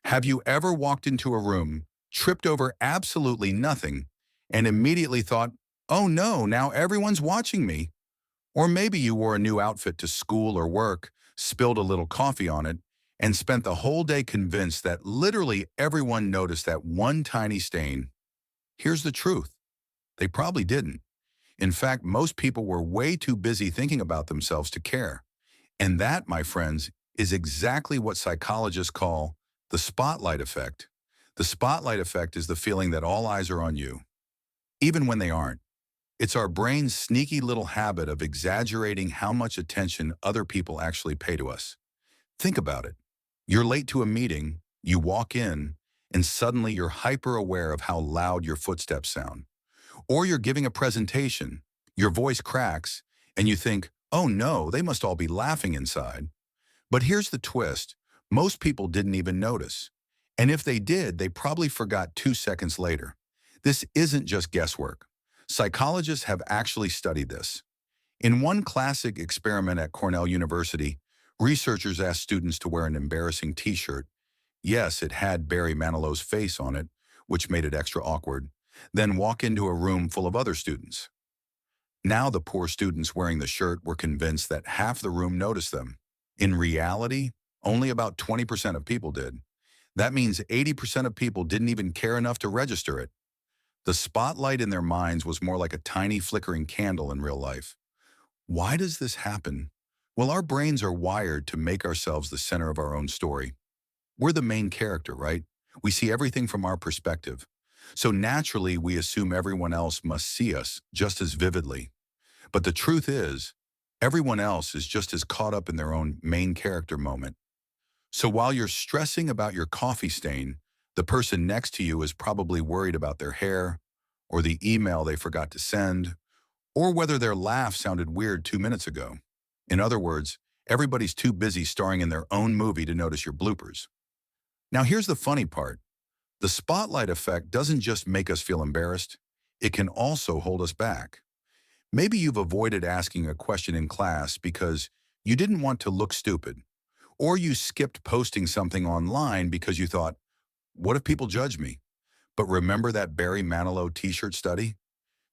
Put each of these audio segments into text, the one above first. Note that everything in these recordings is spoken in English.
Have you ever walked into a room, tripped over absolutely nothing, and immediately thought, oh no, now everyone's watching me? Or maybe you wore a new outfit to school or work, spilled a little coffee on it, and spent the whole day convinced that literally everyone noticed that one tiny stain. Here's the truth. They probably didn't. In fact, most people were way too busy thinking about themselves to care. And that, my friends, is exactly what psychologists call the spotlight effect. The spotlight effect is the feeling that all eyes are on you, even when they aren't. It's our brain's sneaky little habit of exaggerating how much attention other people actually pay to us. Think about it. You're late to a meeting, you walk in, and suddenly you're hyper aware of how loud your footsteps sound. Or you're giving a presentation, your voice cracks, and you think, oh no, they must all be laughing inside. But here's the twist. Most people didn't even notice. And if they did, they probably forgot 2 seconds later. This isn't just guesswork. Psychologists have actually studied this. In one classic experiment at Cornell University, researchers asked students to wear an embarrassing t-shirt. Yes, it had Barry Manilow's face on it, which made it extra awkward. Then walk into a room full of other students. Now the poor students wearing the shirt were convinced that half the room noticed them. In reality, only about 20% of people did. That means 80% of people didn't even care enough to register it. The spotlight in their minds was more like a tiny flickering candle in real life. Why does this happen? Well, our brains are wired to make ourselves the center of our own story. We're the main character, right? We see everything from our perspective. So naturally, we assume everyone else must see us just as vividly. But the truth is, everyone else is just as caught up in their own main character moment. So while you're stressing about your coffee stain, the person next to you is probably worried about their hair, or the email they forgot to send, or whether their laugh sounded weird 2 minutes ago. In other words, everybody's too busy starring in their own movie to notice your bloopers. Now here's the funny part. The spotlight effect doesn't just make us feel embarrassed, it can also hold us back. Maybe you've avoided asking a question in class because you didn't want to look stupid, or you skipped posting something online because you thought, what if people judge me? But remember that Barry Manilow t-shirt study?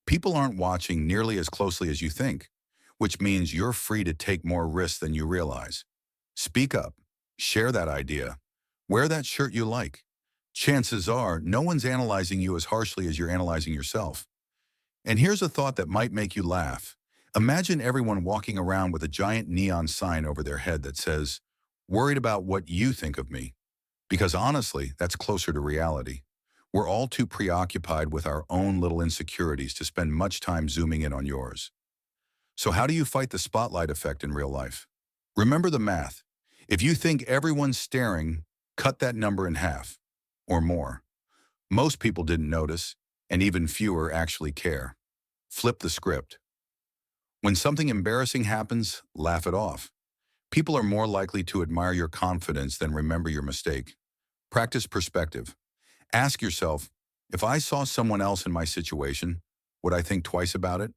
People aren't watching nearly as closely as you think, which means you're free to take more risks than you realize. Speak up, share that idea, wear that shirt you like. Chances are no one's analyzing you as harshly as you're analyzing yourself. And here's a thought that might make you laugh. Imagine everyone walking around with a giant neon sign over their head that says, worried about what you think of me. Because honestly, that's closer to reality. We're all too preoccupied with our own little insecurities to spend much time zooming in on yours. So how do you fight the spotlight effect in real life? Remember the math. If you think everyone's staring, cut that number in half or more. Most people didn't notice, and even fewer actually care. Flip the script. When something embarrassing happens, laugh it off. People are more likely to admire your confidence than remember your mistake. Practice perspective. Ask yourself, if I saw someone else in my situation, would I think twice about it?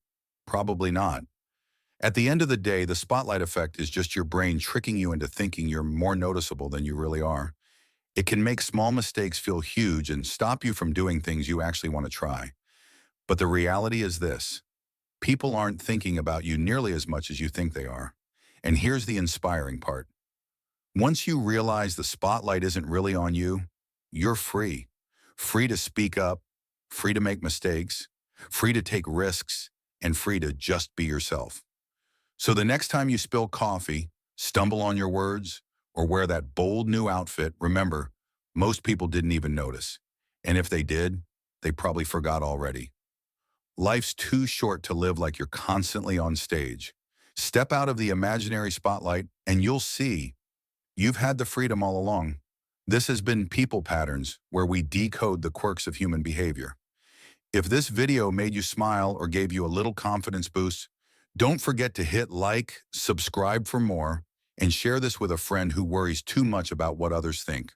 Probably not. At the end of the day, the spotlight effect is just your brain tricking you into thinking you're more noticeable than you really are. It can make small mistakes feel huge and stop you from doing things you actually want to try. But the reality is this. People aren't thinking about you nearly as much as you think they are. And here's the inspiring part. Once you realize the spotlight isn't really on you, you're free. Free to speak up, free to make mistakes, free to take risks, and free to just be yourself. So the next time you spill coffee, stumble on your words, or wear that bold new outfit, remember, most people didn't even notice. And if they did, they probably forgot already. Life's too short to live like you're constantly on stage. Step out of the imaginary spotlight and you'll see you've had the freedom all along. This has been People Patterns, where we decode the quirks of human behavior. If this video made you smile or gave you a little confidence boost, don't forget to hit like, subscribe for more, and share this with a friend who worries too much about what others think.